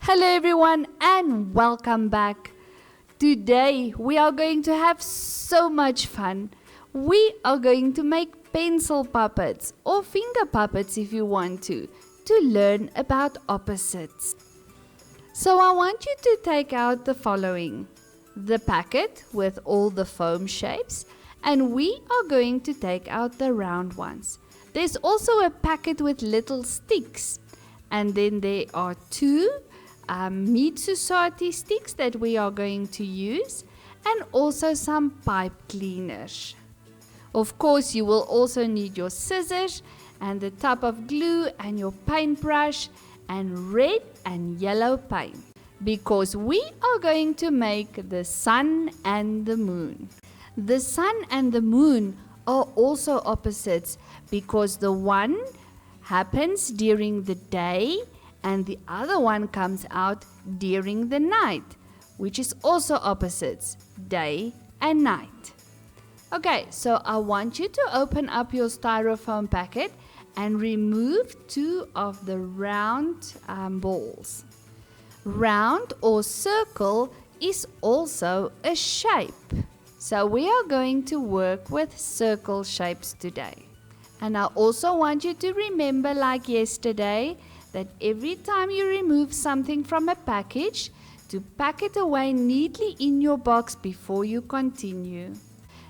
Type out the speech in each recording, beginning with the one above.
Hello everyone and welcome back. Today we are going to have so much fun. We are going to make pencil puppets or finger puppets if you want to learn about opposites. So I want you to take out the following: the packet with all the foam shapes, and we are going to take out the round ones. There's also a packet with little sticks, and then there are two meat society sticks that we are going to use, and also some pipe cleaners. Of course, you will also need your scissors and the tub of glue and your paintbrush and red and yellow paint, because we are going to make the sun and the moon. The sun and the moon are also opposites because the one happens during the day and the other one comes out during the night, which is also opposites, day and night. Okay, so I want you to open up your styrofoam packet and remove two of the round balls. Round or circle is also a shape. So we are going to work with circle shapes today. And I also want you to remember, like yesterday, that every time you remove something from a package, to pack it away neatly in your box before you continue.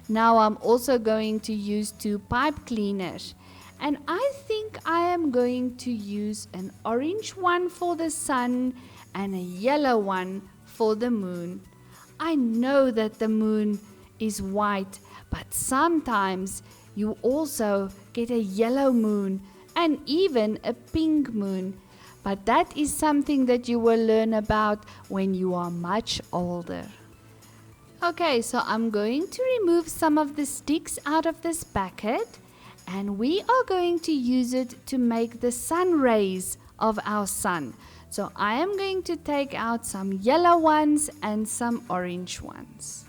Now I'm also going to use two pipe cleaners, and I think I am going to use an orange one for the sun and a yellow one for the moon. I know that the moon is white, but sometimes you also get a yellow moon and even a pink moon. But that is something that you will learn about when you are much older. Okay, so I'm going to remove some of the sticks out of this packet, and we are going to use it to make the sun rays of our sun. So I am going to take out some yellow ones and some orange ones.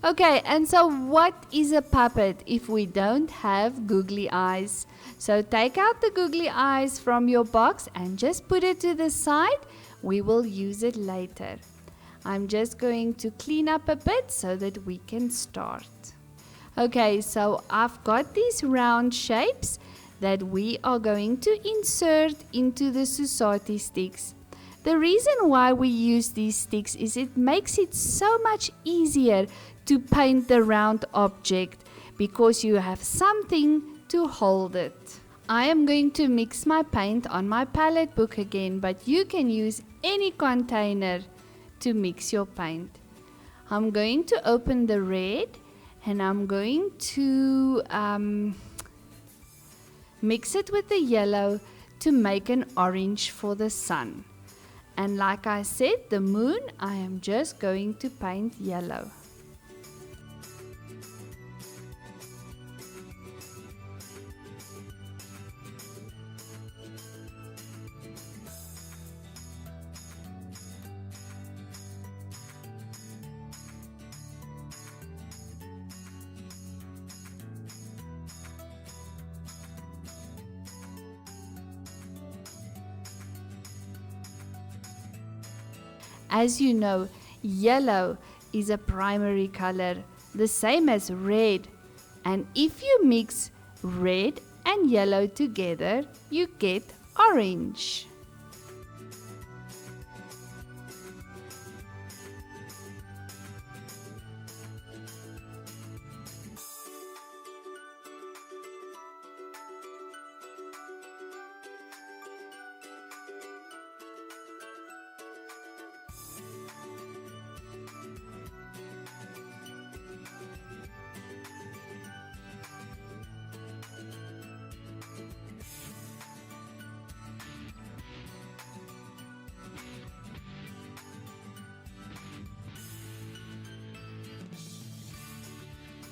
Okay, and so what is a puppet if we don't have googly eyes? So take out the googly eyes from your box and just put it to the side. We will use it later. I'm just going to clean up a bit so that we can start. Okay, so I've got these round shapes that we are going to insert into the society sticks. The reason why we use these sticks is it makes it so much easier to paint the round object because you have something to hold it. I am going to mix my paint on my palette book again, but you can use any container to mix your paint. I'm going to open the red and I'm going to mix it with the yellow to make an orange for the sun. And like I said, the moon, I am just going to paint yellow. As you know, yellow is a primary color, the same as red. And if you mix red and yellow together, you get orange.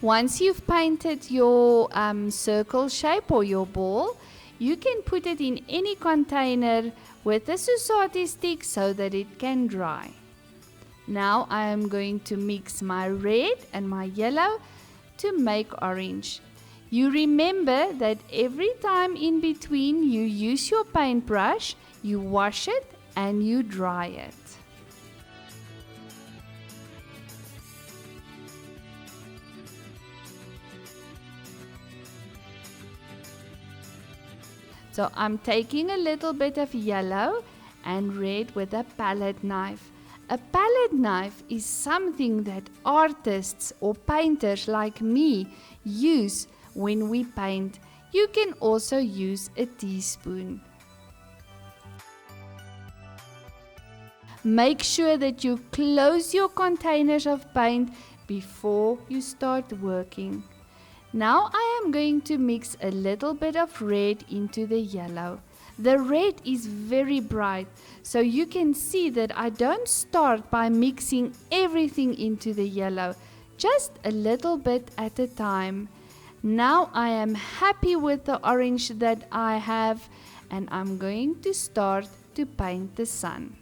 Once you've painted your circle shape or your ball, you can put it in any container with a Susati stick so that it can dry. Now I am going to mix my red and my yellow to make orange. You remember that every time in between you use your paintbrush, you wash it and you dry it. So I'm taking a little bit of yellow and red with a palette knife. A palette knife is something that artists or painters like me use when we paint. You can also use a teaspoon. Make sure that you close your containers of paint before you start working. Now I am going to mix a little bit of red into the yellow. The red is very bright, so you can see that I don't start by mixing everything into the yellow, just a little bit at a time. Now I am happy with the orange that I have, and I'm going to start to paint the sun.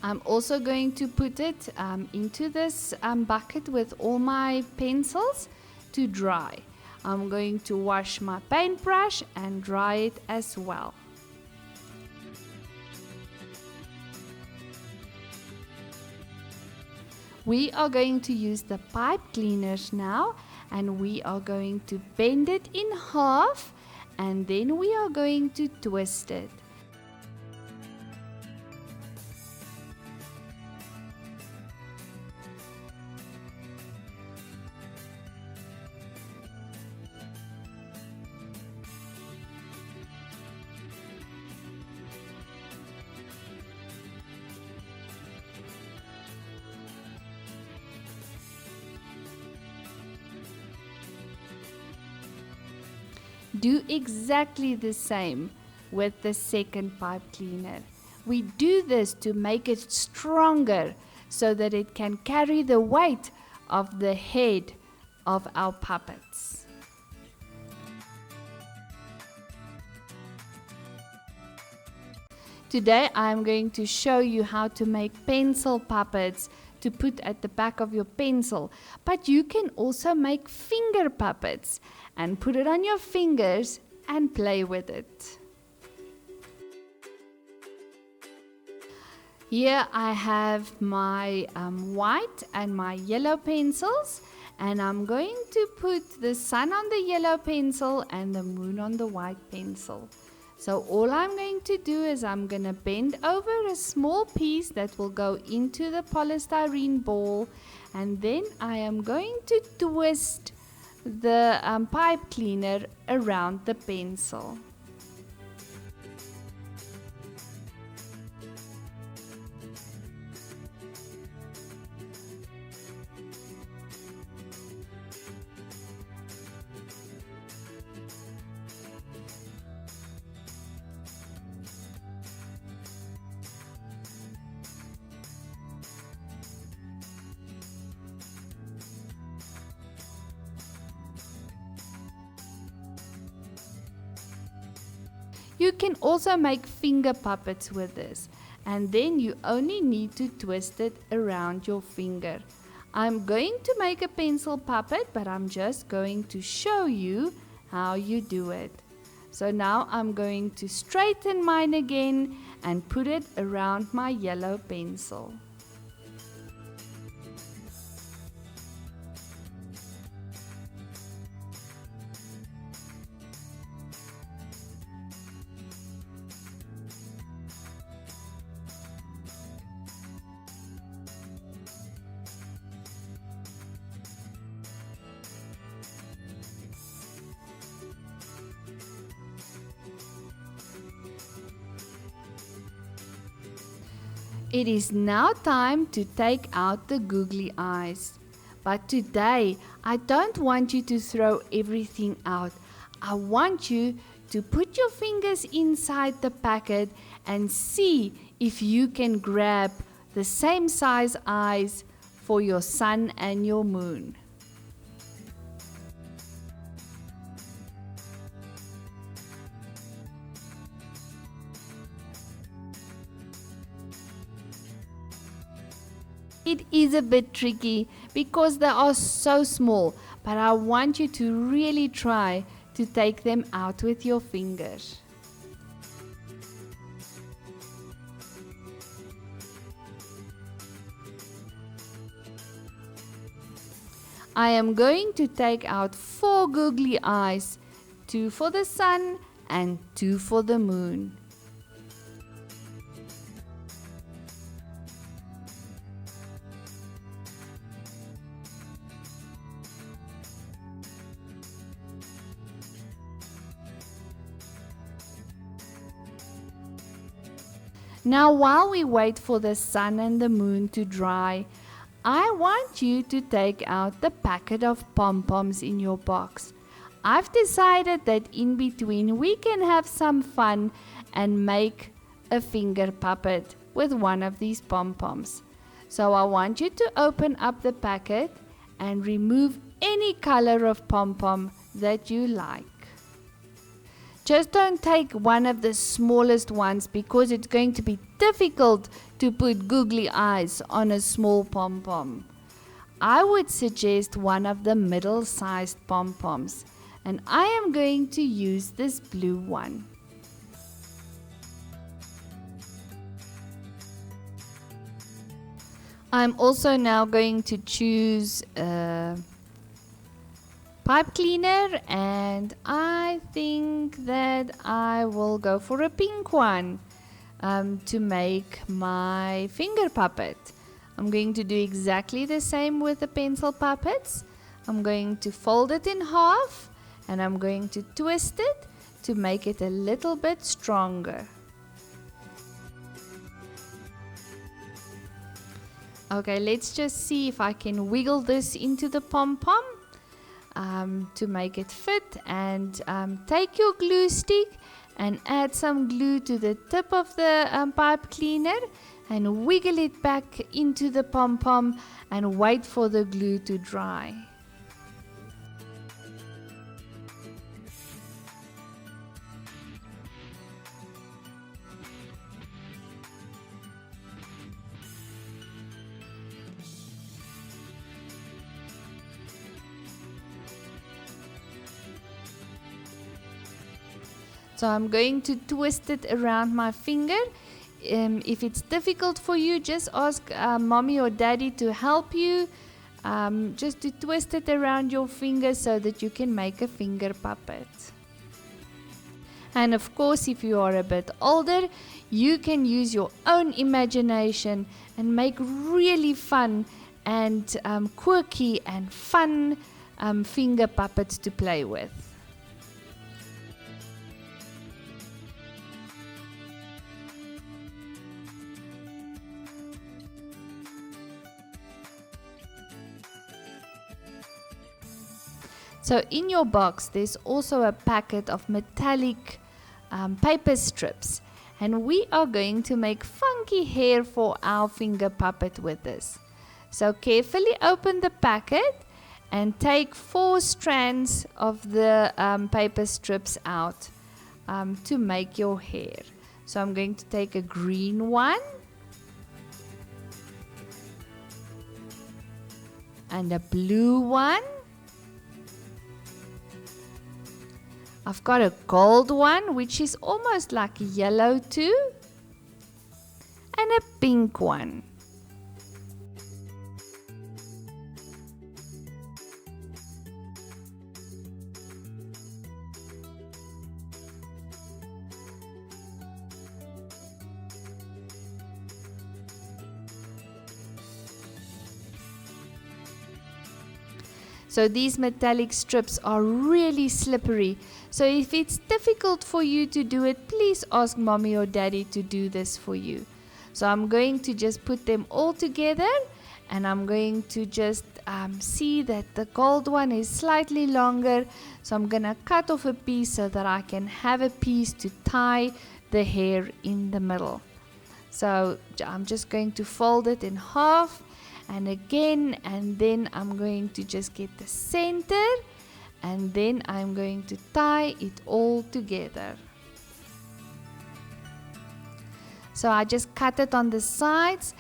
I'm also going to put it into this bucket with all my pencils to dry. I'm going to wash my paintbrush and dry it as well. We are going to use the pipe cleaners now, and we are going to bend it in half, and then we are going to twist it. Do exactly the same with the second pipe cleaner. We do this to make it stronger so that it can carry the weight of the head of our puppets. Today I am going to show you how to make pencil puppets to put at the back of your pencil, but you can also make finger puppets and put it on your fingers and play with it. Here I have my white and my yellow pencils, and I'm going to put the sun on the yellow pencil and the moon on the white pencil. So all I'm going to do is I'm going to bend over a small piece that will go into the polystyrene ball, and then I am going to twist the pipe cleaner around the pencil. You can also make finger puppets with this, and then you only need to twist it around your finger. I'm going to make a pencil puppet, but I'm just going to show you how you do it. So now I'm going to straighten mine again and put it around my yellow pencil. It is now time to take out the googly eyes. But today, I don't want you to throw everything out. I want you to put your fingers inside the packet and see if you can grab the same size eyes for your sun and your moon. It is a bit tricky because they are so small, but I want you to really try to take them out with your fingers. I am going to take out 4 googly eyes, 2 for the sun and 2 for the moon. Now while we wait for the sun and the moon to dry, I want you to take out the packet of pom-poms in your box. I've decided that in between we can have some fun and make a finger puppet with one of these pom-poms. So I want you to open up the packet and remove any color of pom-pom that you like. Just don't take one of the smallest ones because it's going to be difficult to put googly eyes on a small pom-pom. I would suggest one of the middle-sized pom-poms, and I am going to use this blue one. I'm also now going to choose a pipe cleaner, and I think that I will go for a pink one to make my finger puppet. I'm going to do exactly the same with the pencil puppets. I'm going to fold it in half and I'm going to twist it to make it a little bit stronger. Okay, let's just see if I can wiggle this into the pom-pom to make it fit, and take your glue stick and add some glue to the tip of the pipe cleaner and wiggle it back into the pom-pom and wait for the glue to dry. So I'm going to twist it around my finger. If it's difficult for you, just ask mommy or daddy to help you, just to twist it around your finger so that you can make a finger puppet. And of course, if you are a bit older, you can use your own imagination and make really fun and quirky and fun finger puppets to play with. So in your box, there's also a packet of metallic paper strips, and we are going to make funky hair for our finger puppet with this. So carefully open the packet and take 4 strands of the paper strips out to make your hair. So I'm going to take a green one and a blue one. I've got a gold one, which is almost like yellow too, and a pink one. So these metallic strips are really slippery. So if it's difficult for you to do it, please ask mommy or daddy to do this for you. So I'm going to just put them all together, and I'm going to just see that the gold one is slightly longer. So I'm gonna cut off a piece so that I can have a piece to tie the hair in the middle. So I'm just going to fold it in half and again, and then I'm going to just get the center, and then I'm going to tie it all together. So I just cut it on the sides,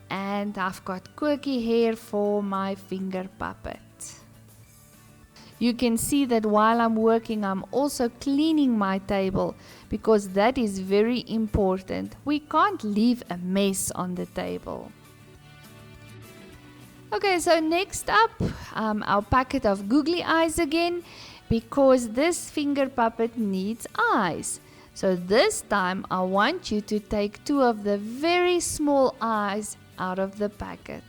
and I've got quirky hair for my finger puppet. You can see that while I'm working, I'm also cleaning my table, because that is very important. We can't leave a mess on the table. Okay, so next up, our packet of googly eyes again, because this finger puppet needs eyes. So this time I want you to take 2 of the very small eyes out of the packet.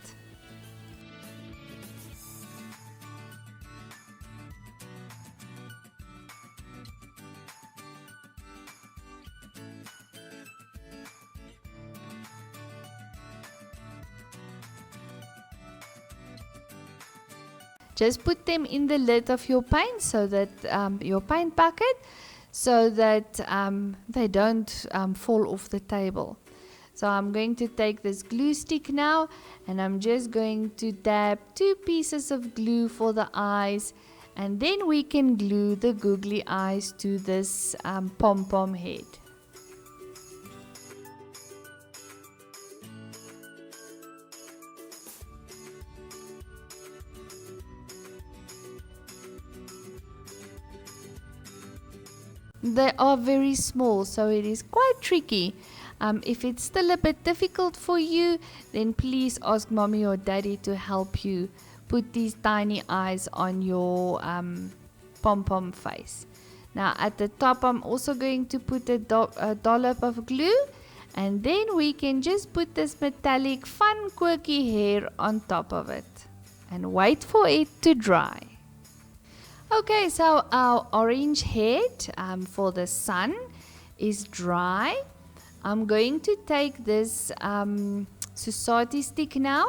Just put them in the lid of your paint, so that your paint bucket, so that they don't fall off the table. So I'm going to take this glue stick now, and I'm just going to dab 2 pieces of glue for the eyes, and then we can glue the googly eyes to this pom-pom head. They are very small, so it is quite tricky. If it's still a bit difficult for you, then please ask mommy or daddy to help you put these tiny eyes on your pom-pom face. Now at the top, I'm also going to put a dollop of glue, and then we can just put this metallic fun quirky hair on top of it and wait for it to dry. Okay, so our orange head for the sun is dry. I'm going to take this society stick now,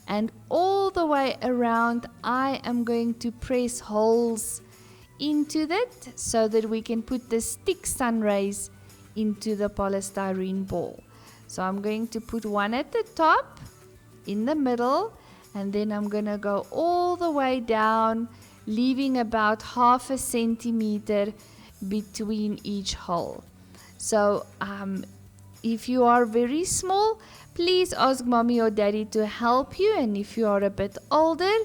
and all the way around I am going to press holes into it so that we can put the stick sun rays into the polystyrene ball. So I'm going to put one at the top, in the middle, and then I'm going to go all the way down, leaving about 1/2 centimeter between each hole. So if you are very small, please ask mommy or daddy to help you, and if you are a bit older,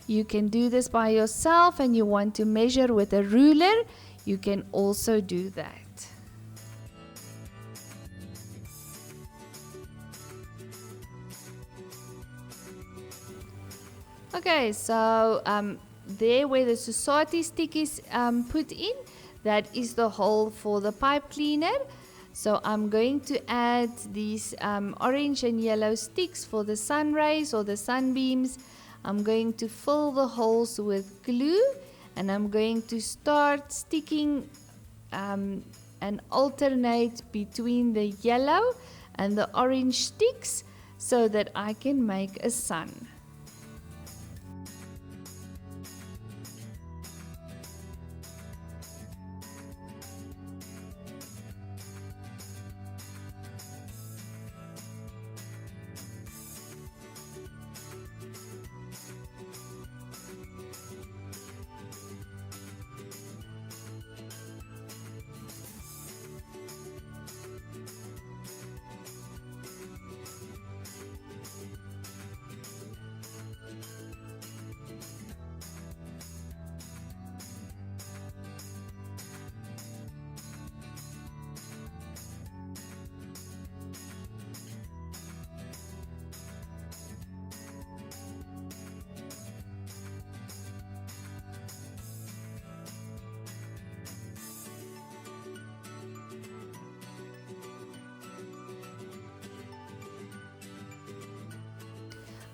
you can do this by yourself and you want to measure with a ruler, you can also do that. Okay, so there where the society stick is put in, that is the hole for the pipe cleaner. So I'm going to add these orange and yellow sticks for the sun rays or the sunbeams. I'm going to fill the holes with glue, and I'm going to start sticking and alternate between the yellow and the orange sticks so that I can make a sun.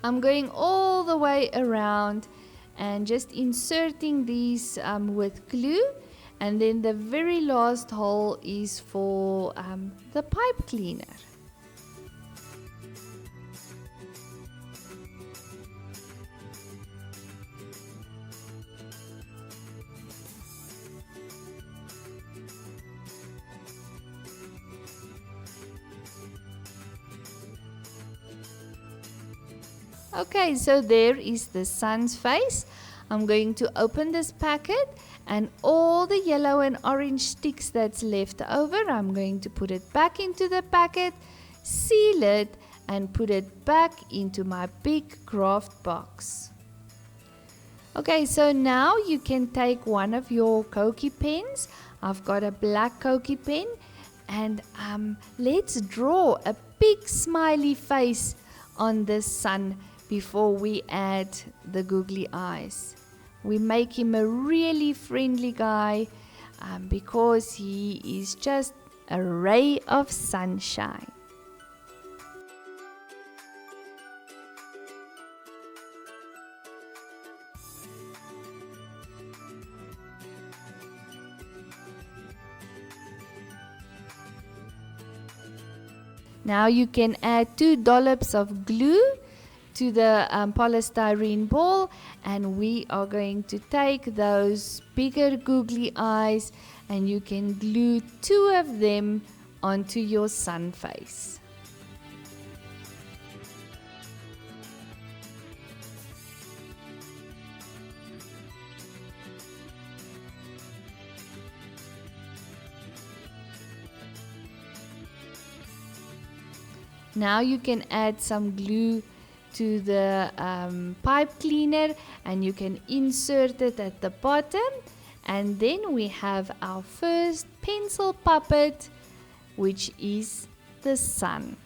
I'm going all the way around and just inserting these with glue, and then the very last hole is for the pipe cleaner. Okay, so there is the sun's face. I'm going to open this packet, and all the yellow and orange sticks that's left over, I'm going to put it back into the packet, seal it, and put it back into my big craft box. Okay, so now you can take one of your Koki pens. I've got a black Koki pen, and let's draw a big smiley face on the sun before we add the googly eyes. We make him a really friendly guy because he is just a ray of sunshine. Now you can add 2 dollops of glue to the polystyrene ball, and we are going to take those bigger googly eyes, and you can glue 2 of them onto your sun face. Now you can add some glue to the pipe cleaner, and you can insert it at the bottom, and then we have our first pencil puppet, which is the sun.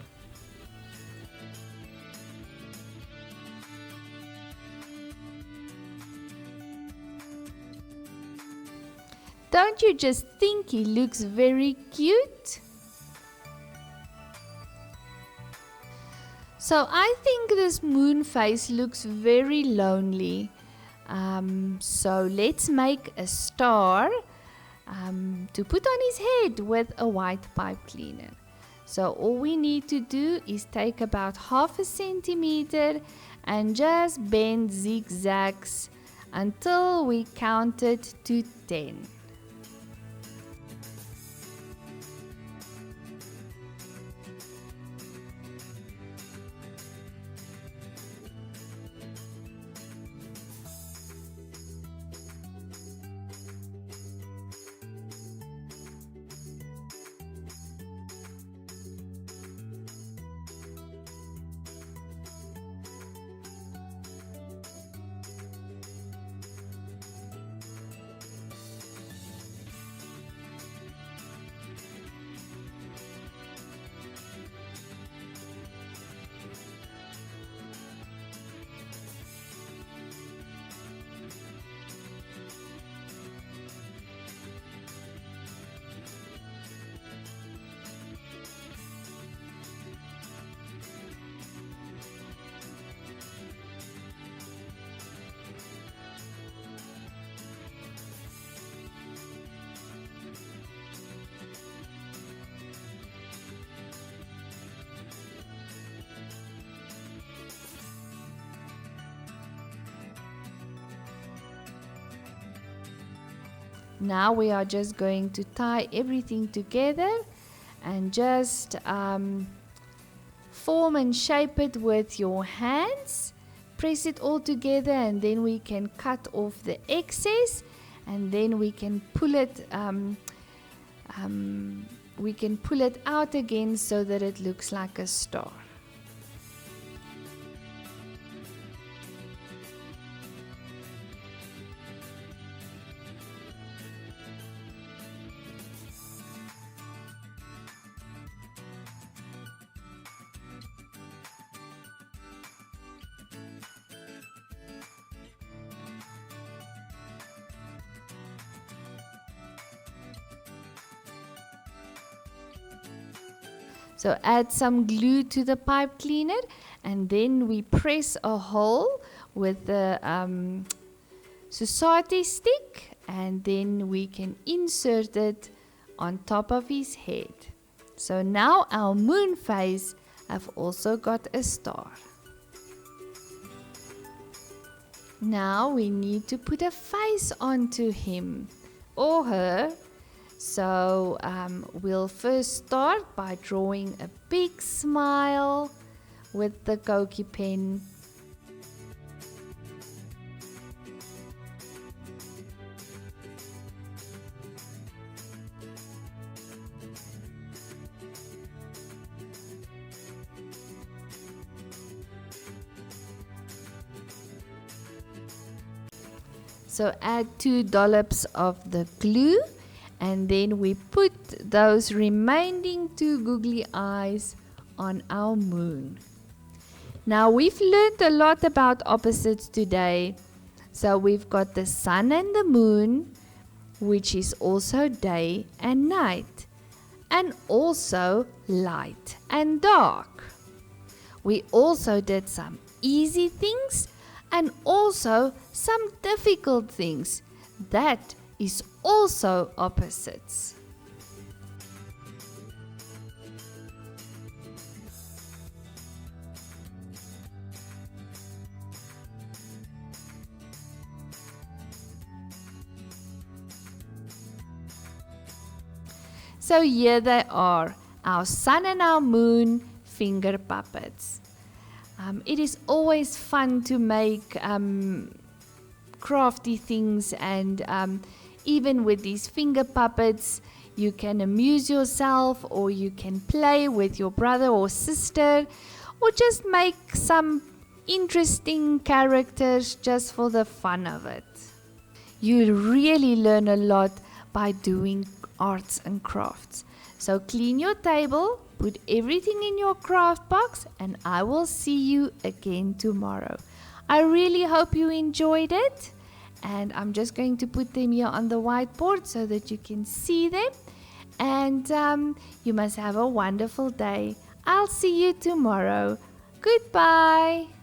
Don't you just think he looks very cute? So I think this moon face looks very lonely. So let's make a star to put on his head with a white pipe cleaner. So all we need to do is take about 1/2 centimeter and just bend zigzags until we count it to 10. Now we are just going to tie everything together and just form and shape it with your hands. Press it all together, and then we can cut off the excess, and then we can pull it out again so that it looks like a star. So add some glue to the pipe cleaner, and then we press a hole with the society stick, and then we can insert it on top of his head. So now our moon face have also got a star. Now we need to put a face onto him or her. So we'll first start by drawing a big smile with the Koki pen. So add 2 dollops of the glue, and then we put those remaining 2 googly eyes on our moon. Now we've learned a lot about opposites today. So we've got the sun and the moon, which is also day and night, and also light and dark. We also did some easy things and also some difficult things. That is also opposites. So here they are, our sun and our moon finger puppets. It is always fun to make crafty things, and even with these finger puppets, you can amuse yourself, or you can play with your brother or sister, or just make some interesting characters just for the fun of it. You really learn a lot by doing arts and crafts. So clean your table, put everything in your craft box, and I will see you again tomorrow. I really hope you enjoyed it, and I'm just going to put them here on the whiteboard so that you can see them. And you must have a wonderful day. I'll see you tomorrow. Goodbye.